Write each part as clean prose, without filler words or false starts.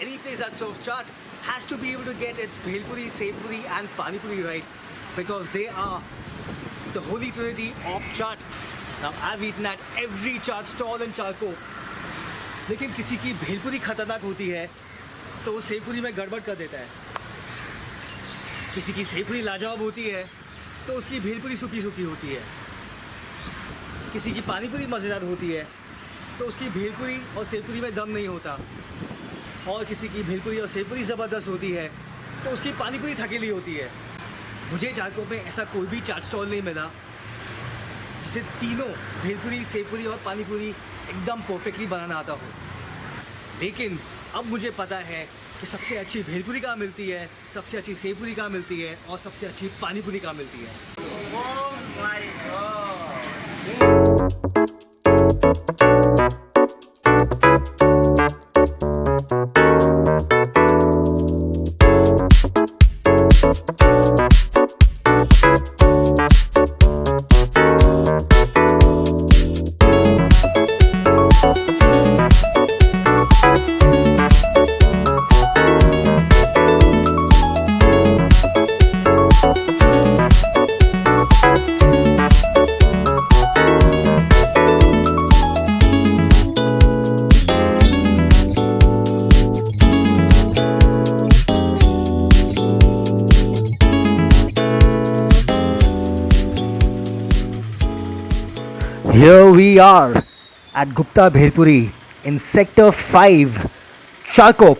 any place that serves chaat has to be able to get its bhel puri, sev puri and pani puri right, because they are the holy trinity of chaat. Now I've eaten at every chaat stall in Chalco, लेकिन किसी की भेलपुरी खतरनाक होती है तो वो सेवपुरी में गड़बड़ कर देता है, किसी की सेवपुरी लाजवाब होती है तो उसकी भेलपुरी सूखी सूखी होती है, किसी की पानीपुरी मज़ेदार होती है तो उसकी भेलपुरी और सेवपुरी में दम नहीं होता, और किसी की भेलपुरी और सेवपुरी ज़बरदस्त होती है तो उसकी पानीपुरी थकेली होती है। मुझे चारकोप में ऐसा कोई भी चाट स्टॉल नहीं मिला जिसे तीनों भेलपुरी, सेवपुरी और पानीपुरी एकदम परफेक्टली बनाना आता हो। लेकिन अब मुझे पता है कि सबसे अच्छी भेलपुरी कहाँ मिलती है, सबसे अच्छी सेवपुरी कहाँ मिलती है और सबसे अच्छी पानीपुरी कहाँ मिलती है। Oh my God. Here we are at Gupta Bhelpuri in Sector 5, Chalco.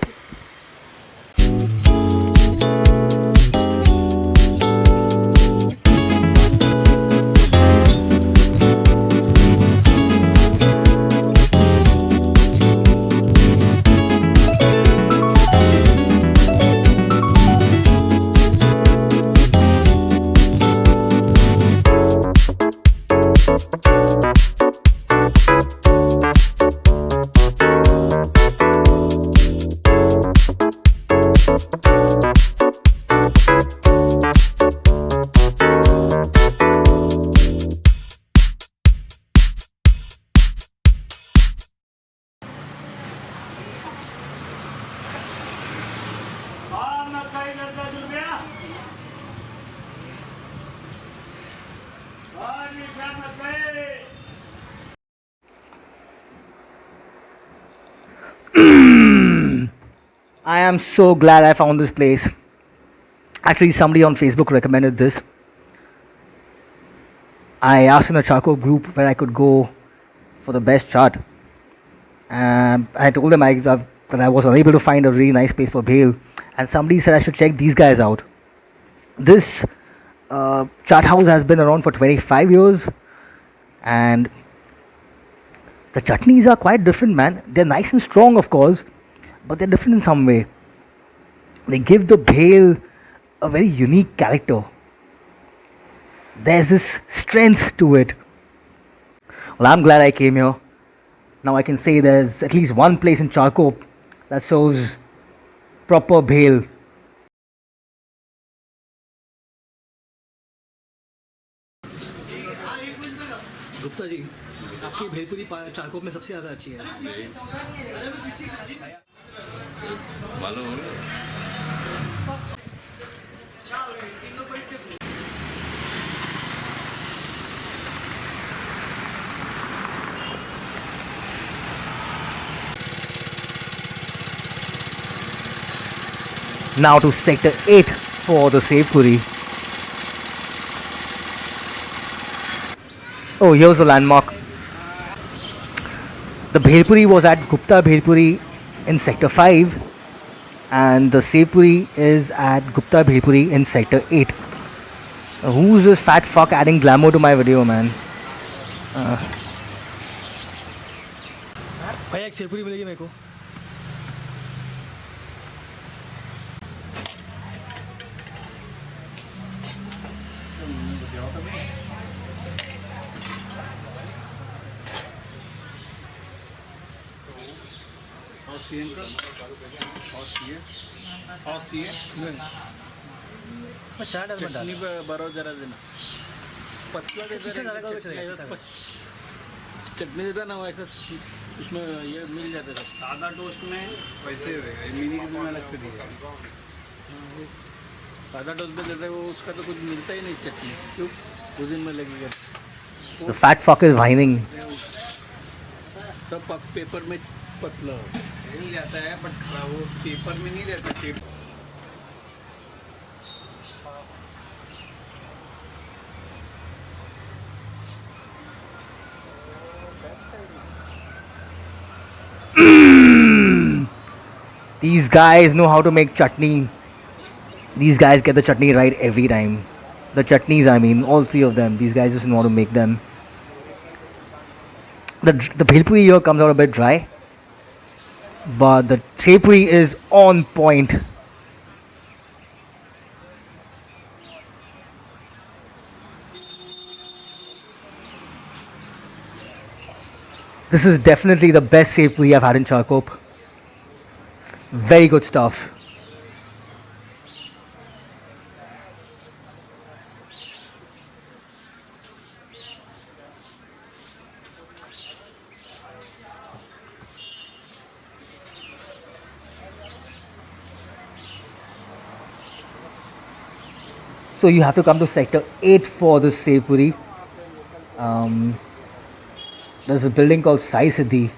I am so glad I found this place. Actually, somebody on Facebook recommended this. I asked in the Chalco group where I could go for the best chaat. I told them that I was unable to find a really nice place for bhel, and somebody said I should check these guys out. This chaat house has been around for 25 years, and the chutneys are quite different, man. They're nice and strong, of course, but they're different in some way. They give the bhel a very unique character. There's this strength to it. Well, I'm glad I came here. Now I can say there's at least one place in Chalco that serves proper bhel. Gupta ji, आपकी भेलपुरी चारकोप में सबसे ज़्यादा अच्छी है। मालूम Now to Sector 8 for the sev puri. Oh, here's the landmark. The bhelpuri was at Gupta Bhelpuri in Sector 5, and the sev puri is at Gupta Bhelpuri in Sector 8. Who's this fat fuck adding glamour to my video, man? भैया एक save पूरी मिलेगी मेरे को। चटनी पे बरोबर जरा देना, पतला दे देना, चटनी देता ना वैसा उसमें ये मिल जाता था। सादा टोस्ट में वैसे रहेगा, ये मिनी में अलग से दिया। सादा टोस्ट पे देता है वो, उसका तो कुछ मिलता ही नहीं चटनी, क्यों 2 दिन में लगेगा। The fat fuck is whining. तब पेपर में पतला मिल जाता है बट वो पेपर में नहीं रहता। Paper These guys know how to make chutney. These guys get the chutney right every time. The chutneys, I mean, all three of them. These guys just know how to make them. The bhelpuri here comes out a bit dry, but the sepuri is on point. This is definitely the best sepuri I've had in Charkop. Very good stuff. So you have to come to sector 8 for this Sev Puri. There's a building called Sai Siddhi,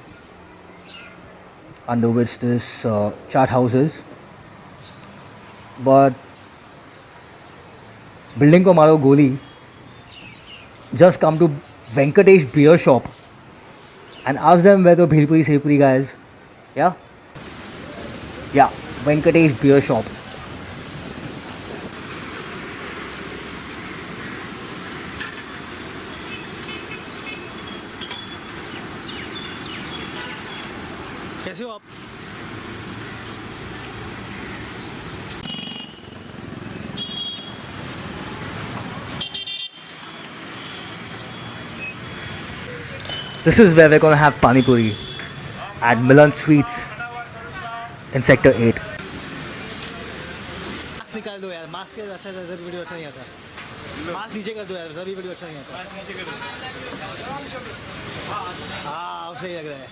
under which this chaat house is. But building ko maro goli, just come to Venkatesh Beer Shop and ask them where the Bhelpuri Sev Puri guy is. Yeah? Yeah, Venkatesh Beer Shop. कैसे हो आप? This is where we're gonna have Pani Puri at Milan Sweets in sector 8. Mask निकाल दो यार, mask के अच्छा तभी video अच्छा नहीं आता। मास्क नीचे कर दो यार, तभी वीडियो अच्छा नहीं आता। हाँ अब सही लग रहा है।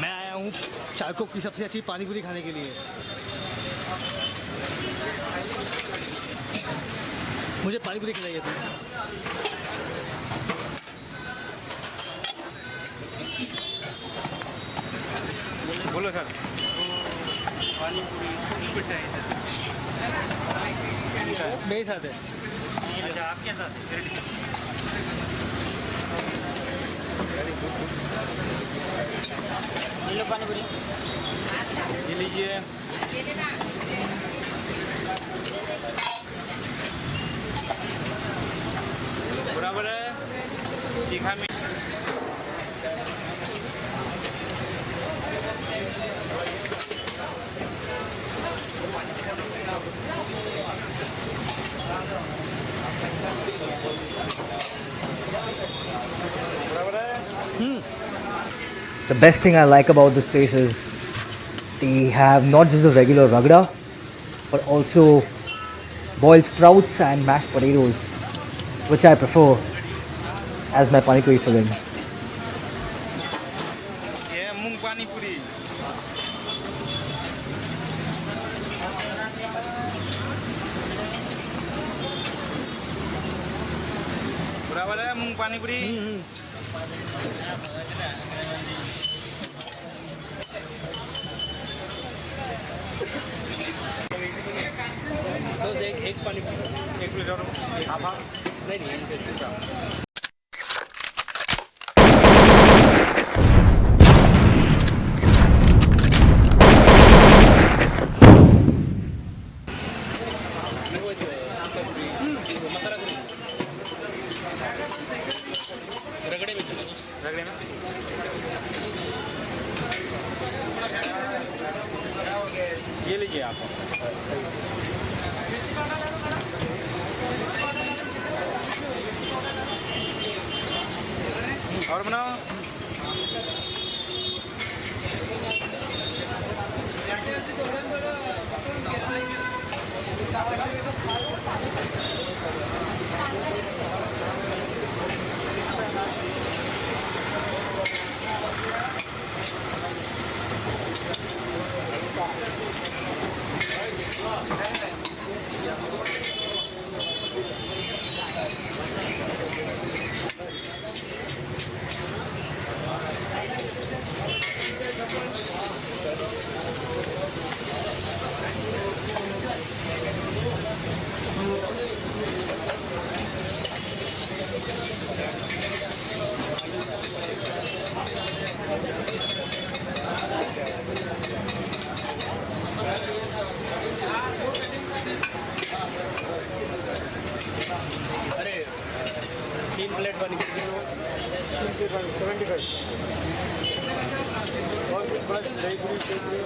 मैं आया हूँ चारकोप की सबसे अच्छी पानी पूरी खाने के लिए। मुझे पानी पूरी खिलाइए तुम। बोलो सर। पानी पूरी इसको लिक्विड चाहिए था। मेरे साथ है। अच्छा आपके साथ है। ये लो पानी पूरी। ये लीजिए। बराबर है। तीखा में The best thing I like about this place is they have not just the regular ragda, but also boiled sprouts and mashed potatoes, which I prefer as my pani puri filling. ये मूंग पानी पूरी। बराबर है मूंग पानी पूरी। तो एक पानी एक प्लेट और आप नहीं रगड़े में रगड़े में ये लीजिए आप। और बनाओ। अरे 3 प्लेट पानी पूरी 75 और कुछ बस दही पूरी सेव पूरी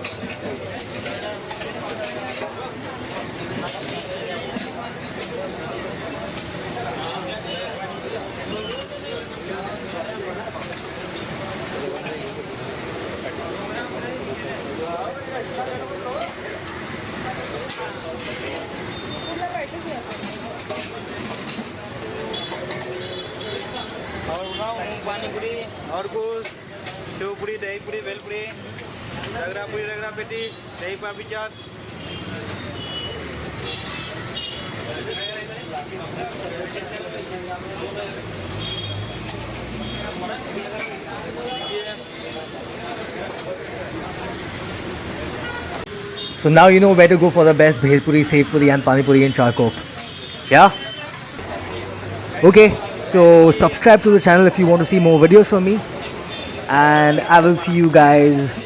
और बनाओ पानी पूरी और कुछ सेव पूरी दही पूरी भेल पूरी रगड़ा पेटी दही पापड़ी चाट So now you know where to go for the best bhel puri, sev puri and pani puri in Charkok. Yeah? Okay, so subscribe to the channel if you want to see more videos from me. And I will see you guys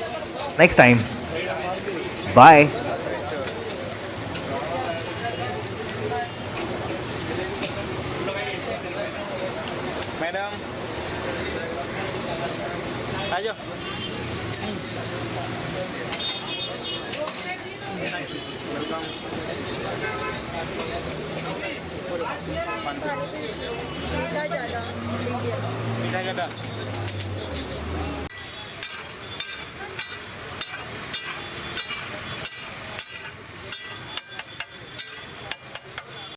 next time. Bye. Madam आ जाओ मीठा ज़्यादा medium मीठा ज़्यादा